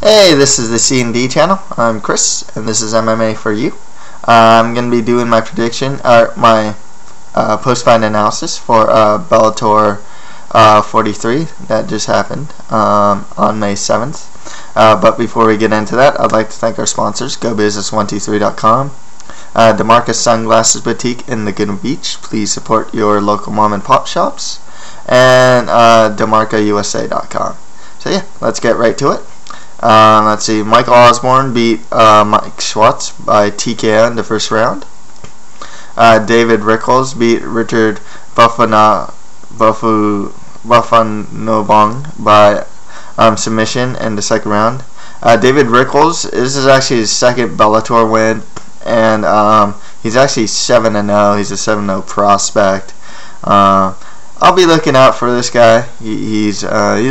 Hey, this is the C&D channel. I'm Chris, and this is MMA for you. I'm going to be doing my prediction, my post-fight analysis for Bellator 43 that just happened on May 7th. But before we get into that, I'd like to thank our sponsors, GoBusiness123.com, DeMarcus Sunglasses Boutique in Laguna Beach. Please support your local mom and pop shops, and DeMarcaUSA.com. So yeah, let's get right to it. Let's see. Michael Osborne beat Mike Schwartz by TKO in the first round. David Rickles beat Richard Bufanobong by submission in the second round. David Rickles, this is actually his second Bellator win, and he's actually 7-0. He's a 7-0 prospect. I'll be looking out for this guy. He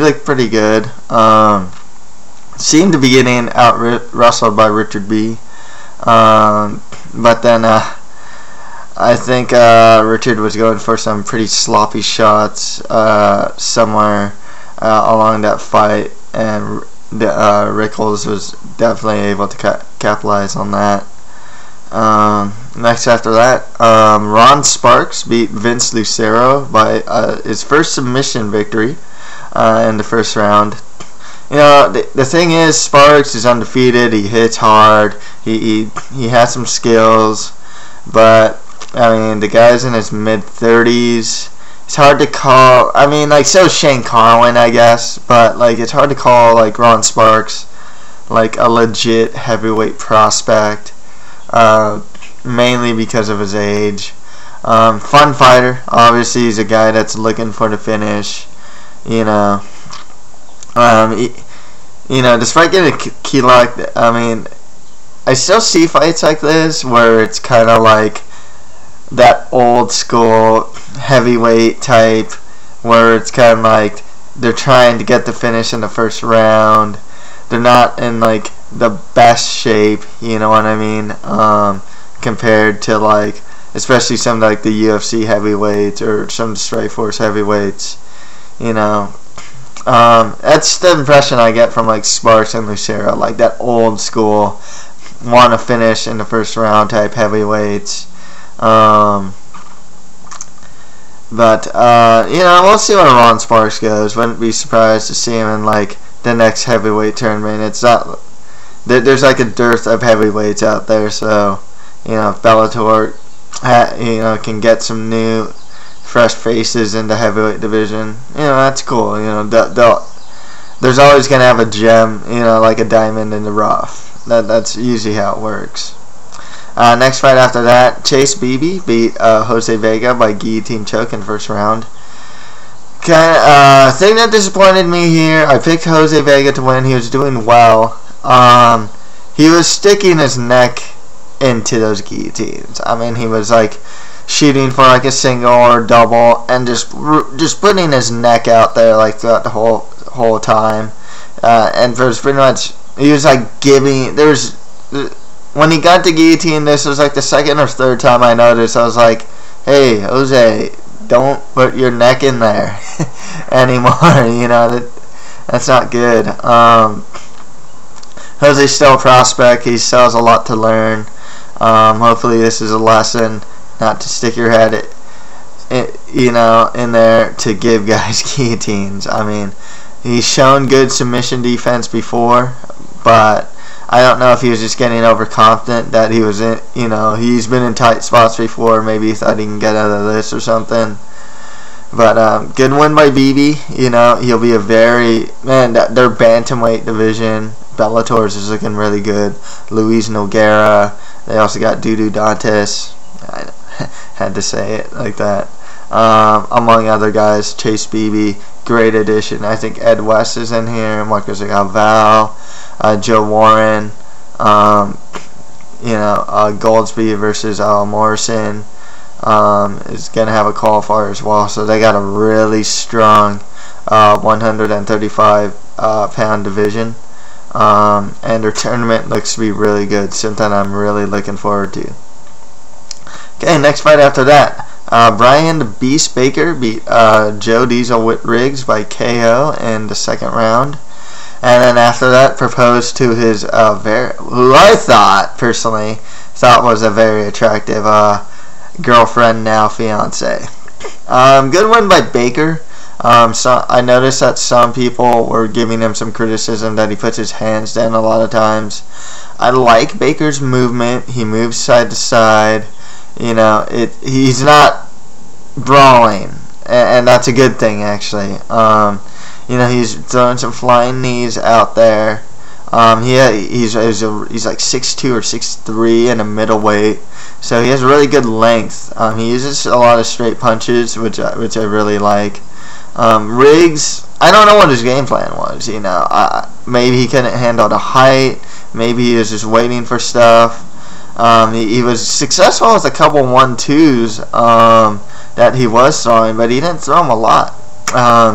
looked pretty good. Seemed to be getting out wrestled by Richard B. But then I think Richard was going for some pretty sloppy shots somewhere along that fight, and Rickles was definitely able to capitalize on that. Next after that, Ron Sparks beat Vince Lucero by his first submission victory in the first round. You know, the thing is, Sparks is undefeated. He hits hard. He has some skills, but I mean, the guy's in his mid-30s. It's hard to call. I mean, like, so is Shane Carwin, I guess, but like, it's hard to call like Ron Sparks like a legit heavyweight prospect, mainly because of his age. Fun fighter. Obviously, he's a guy that's looking for the finish. You know. Despite getting a key lock, I mean, I still see fights like this where it's kind of like that old school heavyweight type, where it's kind of like they're trying to get the finish in the first round. They're not in like the best shape, you know what I mean? Compared to like, especially some like the UFC heavyweights or some Strikeforce heavyweights, you know. That's the impression I get from like Sparks and Lucero, like that old school, want to finish in the first round type heavyweights. But we'll see where Ron Sparks goes. Wouldn't be surprised to see him in like the next heavyweight tournament. It's not there's like a dearth of heavyweights out there, so if Bellator can get some new fresh faces in the heavyweight division, that's cool. There's always gonna have a gem, like a diamond in the rough. That's usually how it works. Next fight after that, Chase Beebe beat Jose Vega by guillotine choke in the first round. Thing that disappointed me here, I picked Jose Vega to win. He was doing well. He was sticking his neck into those guillotines. I mean, he was like shooting for like a single or double, and just putting his neck out there like throughout the whole time. And it was pretty much, he was like giving. When he got to guillotine, this was like the second or third time I noticed. I was like, "Hey, Jose, don't put your neck in there anymore." That's not good. Jose's still a prospect. He still has a lot to learn. Hopefully, this is a lesson not to stick your head, in there to give guys guillotines. I mean, he's shown good submission defense before, but I don't know if he was just getting overconfident that he was in. He's been in tight spots before. Maybe he thought he can get out of this or something. But good win by BB. He'll be their bantamweight division, Bellator's, is looking really good. Luis Nogueira. They also got Dudu Dantas. I had to say it like that. Among other guys, Chase Beebe, great addition. I think Ed West is in here. Marcos Val, Joe Warren. Goldsby versus Morrison is gonna have a qualifier as well. So they got a really strong 135 pound division. And their tournament looks to be really good. Something I'm really looking forward to. Okay, next fight after that, Brian the Beast Baker beat Joe Diesel Riggs by KO in the second round. and then after that proposed to his who I personally thought was a very attractive girlfriend, now fiance. Good win by Baker. So I noticed that some people were giving him some criticism that he puts his hands down a lot of times. I like Baker's movement. He moves side to side. You know, he's not brawling, and that's a good thing, actually. You know, he's throwing some flying knees out there. He's like 6'2" or 6'3" in a middleweight, so he has really good length. He uses a lot of straight punches, which I really like. Riggs, I don't know what his game plan was. You know, maybe he couldn't handle the height. Maybe he was just waiting for stuff. He was successful with a couple 1-2s that he was throwing, but he didn't throw them a lot,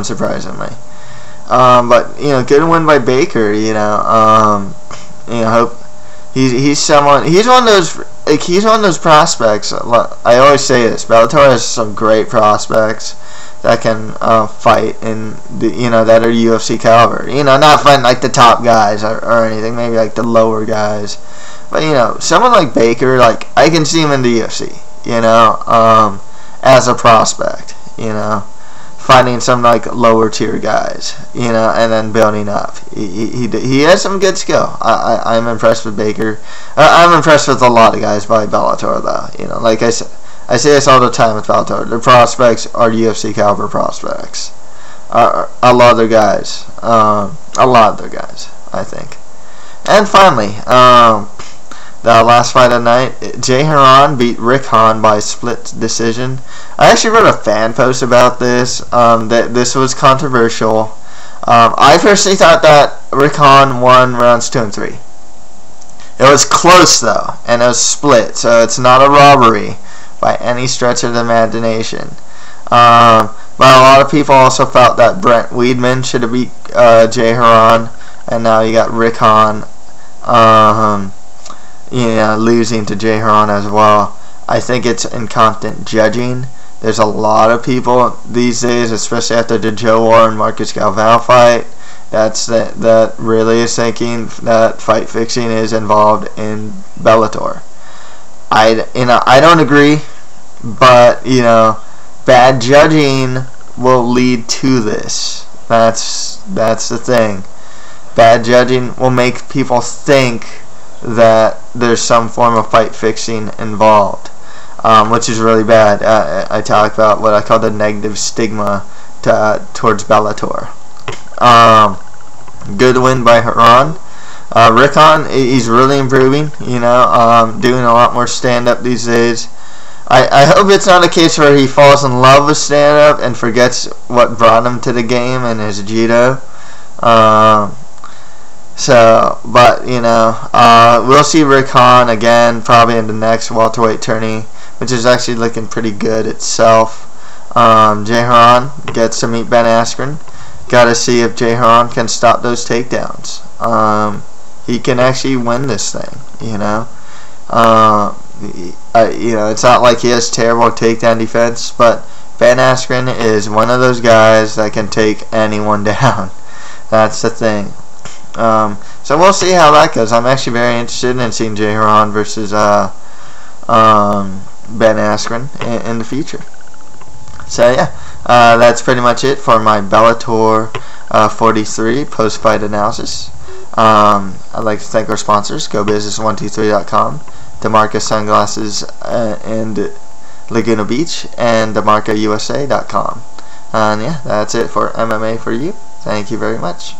surprisingly. But you know, good win by Baker. You know, hope he's someone. He's one of those prospects. I always say this: Bellator has some great prospects that can fight in that are UFC caliber. You know, not fighting like the top guys or anything. Maybe like the lower guys. But you know, someone like Baker, like I can see him in the UFC. You know, as a prospect. You know, fighting some like lower tier guys. You know, and then building up. He has some good skill. I'm impressed with Baker. I'm impressed with a lot of guys by Bellator, though. You know, like I said. I say this all the time with Bellator. Their prospects are UFC caliber prospects. A lot of their guys. I think. And finally, the last fight of the night, Jay Haran beat Rick Hahn by split decision. I actually wrote a fan post about this. That this was controversial. I personally thought that Rick Hahn won rounds 2 and 3. It was close though, and it was split, so it's not a robbery by any stretch of the imagination. But a lot of people also felt that Brent Weidman should have beat Jay Haran, and now you got Rick Hahn losing to Jay Haran as well. I think it's incompetent judging. There's a lot of people these days, especially after the Joe Warren Marcus Galvao fight, that really is thinking that fight fixing is involved in Bellator. I don't agree, but you know, bad judging will lead to this. That's the thing. Bad judging will make people think that there's some form of fight fixing involved, which is really bad. I talk about what I call the negative stigma towards Bellator. Good win by Haran. Rick Hahn, he's really improving, you know, doing a lot more stand-up these days. I hope it's not a case where he falls in love with stand-up and forgets what brought him to the game and his judo. But, you know, we'll see Rick Hahn again probably in the next welterweight tourney, which is actually looking pretty good itself. Jay Haran gets to meet Ben Askren. Got to see if Jay Haran can stop those takedowns. He can actually win this thing, you know. You know, it's not like he has terrible takedown defense, but Ben Askren is one of those guys that can take anyone down. That's the thing. So we'll see how that goes. I'm actually very interested in seeing Jay Haran versus Ben Askren in the future. So yeah, that's pretty much it for my Bellator 43 post-fight analysis. I'd like to thank our sponsors, GoBusiness123.com, DeMarca Sunglasses and Laguna Beach, and DeMarcaUSA.com. And yeah, that's it for MMA for you. Thank you very much.